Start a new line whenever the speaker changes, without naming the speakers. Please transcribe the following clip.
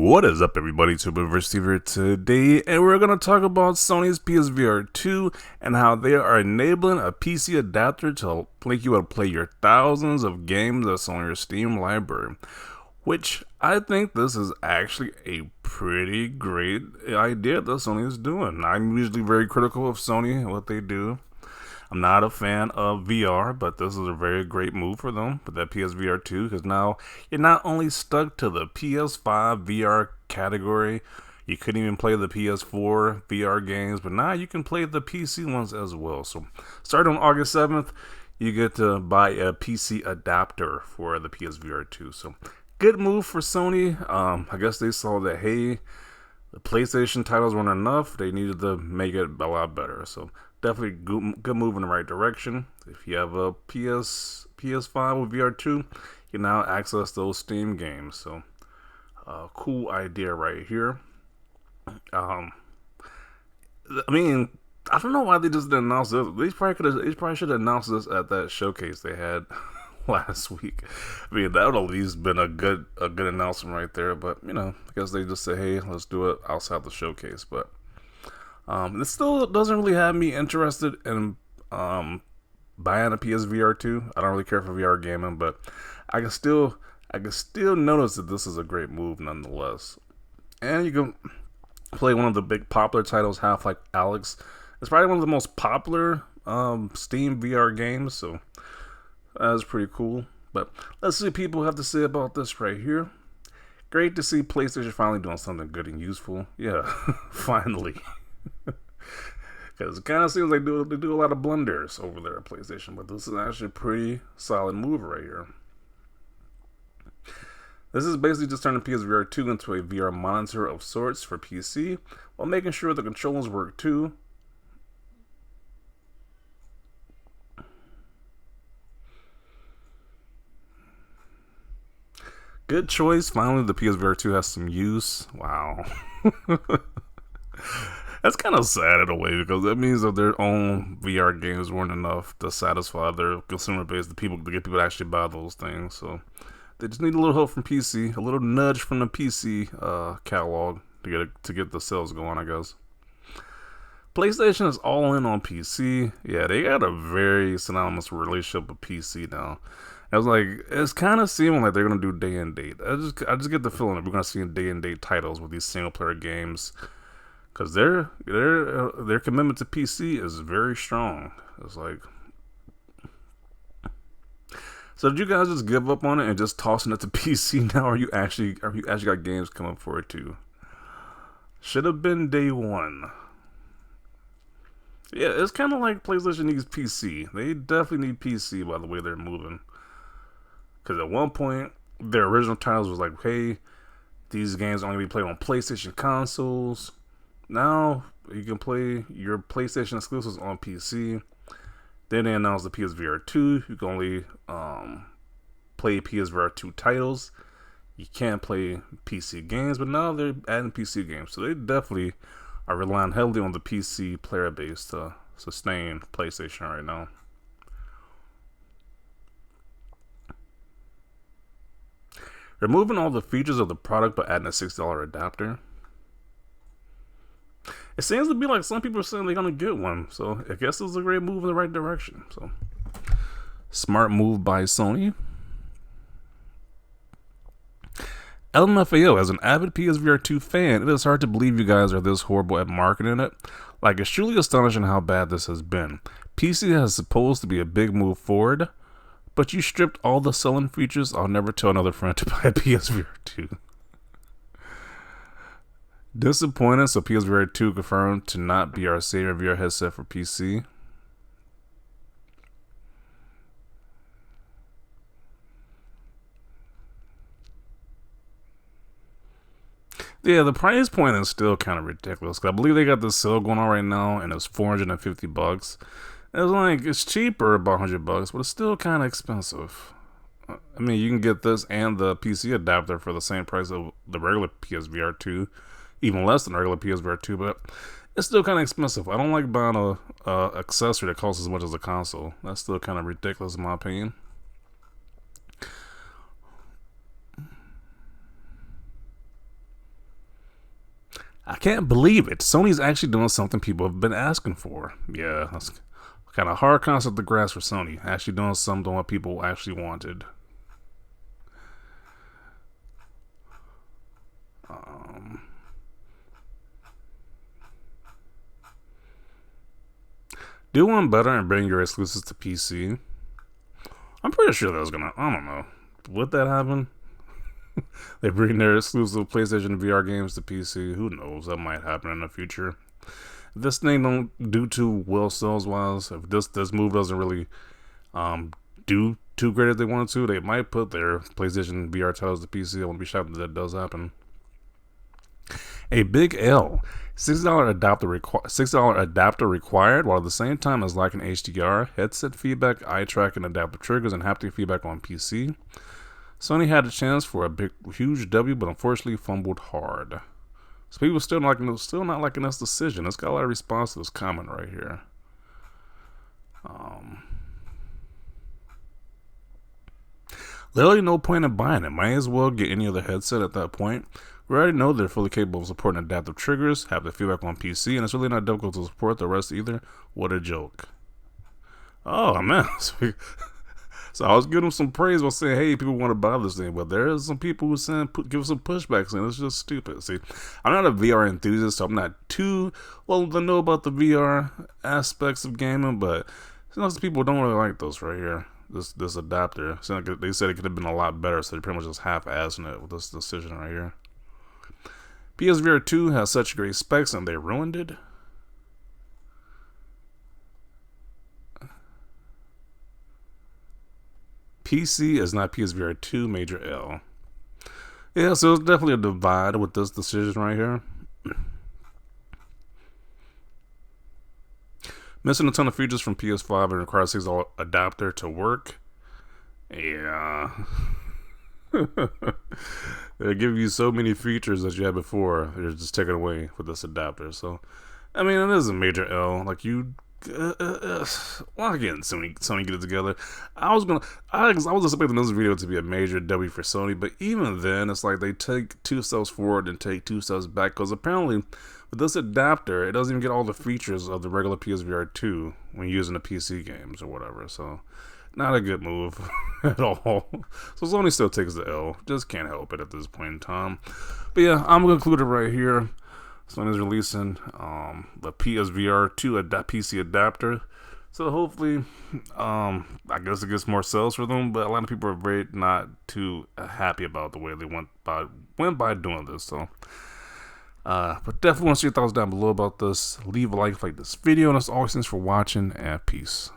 What is up, everybody? It's Steve here today, and we're going to talk about Sony's PSVR2 and how they are enabling a PC adapter to make you able to play your thousands of games that's on your Steam library. Which I think this is actually a pretty great idea that Sony is doing. I'm usually very critical of Sony and what they do. I'm not a fan of VR, but this is a very great move for them with that PSVR2, because now you're not only stuck to the PS5 VR category, you couldn't even play the PS4 VR games, but now you can play the PC ones as well. So starting on August 7th, you get to buy a PC adapter for the PSVR2. So good move for Sony. I guess they saw that, hey, the PlayStation titles weren't enough. They needed to make it a lot better. So definitely good move in the right direction. If you have a PS5 with VR2, you can now access those Steam games. So cool idea right here. I mean, I don't know why they just didn't announce this. They probably should have announced this at that showcase they had last week. I mean, that would at least been a good announcement right there. But you know, I guess they just say, hey, let's do it outside the showcase. But this still doesn't really have me interested in buying a PSVR2. I don't really care for VR gaming, but I can still notice that this is a great move nonetheless. And you can play one of the big popular titles, Half-Life Alyx. It's probably one of the most popular Steam VR games, so that's pretty cool. But let's see what people have to say about this right here. Great to see PlayStation finally doing something good and useful. Yeah, finally. Because it kind of seems like they do a lot of blunders over there at PlayStation, but this is actually a pretty solid move right here. This is basically just turning PSVR 2 into a VR monitor of sorts for PC, while making sure the controls work too. Good choice. Finally, the PSVR 2 has some use. Wow. That's kind of sad in a way, because that means that their own VR games weren't enough to satisfy their consumer base, to get people to actually buy those things. So they just need a little help from PC, a little nudge from the PC catalog to get the sales going, I guess. PlayStation is all in on PC. Yeah, they got a very synonymous relationship with PC now. It's kind of seeming like they're gonna do day and date. I just get the feeling that we're gonna see day and date titles with these single player games, because their commitment to PC is very strong. It's like, so did you guys just give up on it and just tossing it to PC now? Or you actually got games coming for it too? Should have been day one. Yeah, it's kind of like PlayStation needs PC. They definitely need PC by the way they're moving. Because at one point, their original titles was like, hey, these games are only be played on PlayStation consoles. Now, you can play your PlayStation exclusives on PC. Then they announced the PSVR 2. You can only play PSVR 2 titles. You can't play PC games, but now they're adding PC games. So they definitely are relying heavily on the PC player base to sustain PlayStation right now. Removing all the features of the product but adding a $6 adapter. It seems to be like some people are saying they're going to get one. So I guess it's a great move in the right direction. So smart move by Sony. LMFAO, as an avid PSVR 2 fan, it is hard to believe you guys are this horrible at marketing it. Like, it's truly astonishing how bad this has been. PC is supposed to be a big move forward, but you stripped all the selling features. I'll never tell another friend to buy a PSVR 2. Disappointed, so PSVR 2 confirmed to not be our savior VR headset for PC. Yeah, the price point is still kind of ridiculous. I believe they got this sale going on right now, and it's $450. It's cheaper, about $100, but it's still kind of expensive. I mean, you can get this and the PC adapter for the same price of the regular PSVR 2, even less than regular PSVR 2, but it's still kind of expensive. I don't like buying a accessory that costs as much as a console. That's still kind of ridiculous in my opinion. I can't believe it. Sony's actually doing something people have been asking for. Yeah, that's kind of hard concept to grasp for Sony. Actually doing something what people actually wanted. Do one better and bring your exclusives to PC. I'm pretty sure that was gonna. I don't know. Would that happen? They bring their exclusive PlayStation VR games to PC. Who knows? That might happen in the future. If this thing don't do too well sales wise, if this move doesn't really do too great as they wanted to, they might put their PlayStation VR titles to PC. I wouldn't be shocked if that does happen. A big L. $6 adapter required, while at the same time as lacking HDR, headset feedback, eye tracking, adaptive triggers, and haptic feedback on PC. Sony had a chance for a huge W, but unfortunately fumbled hard. So people still not liking this decision. It's got a lot of response to this comment right here. Literally no point in buying it. Might as well get any other headset at that point. We already know they're fully capable of supporting adaptive triggers, have the feedback on PC, and it's really not difficult to support the rest either. What a joke. Oh, man. So I was giving them some praise while saying, hey, people want to buy this thing, but there are some people who give some pushbacks, and it's just stupid. See, I'm not a VR enthusiast, so I'm not too well to know about the VR aspects of gaming, but some people don't really like those right here. This adapter. So they said it could have been a lot better, so they're pretty much just half-assing it with this decision right here. PSVR2 has such great specs, and they ruined it. PC is not PSVR2, major L. Yeah, so it's definitely a divide with this decision right here. Missing a ton of features from PS5 and requires $6 adapter to work. Yeah. They give you so many features that you had before. They're just taken away with this adapter. So, I mean, it is a major L. Like, you... well, again, Sony get it together. I was expecting this video to be a major W for Sony, but even then, it's like they take 2 steps forward and take 2 steps back, because apparently with this adapter, it doesn't even get all the features of the regular PSVR 2 when using the PC games or whatever. So, not a good move at all. So Sony still takes the L. Just can't help it at this point in time. But yeah, I'm gonna conclude it right here. Sony's releasing the PSVR2 PC adapter, so hopefully, I guess it gets more sales for them. But a lot of people are very not too happy about the way they went by doing this. So, but definitely want to see your thoughts down below about this. Leave a like this video, and as always, thanks for watching, and peace.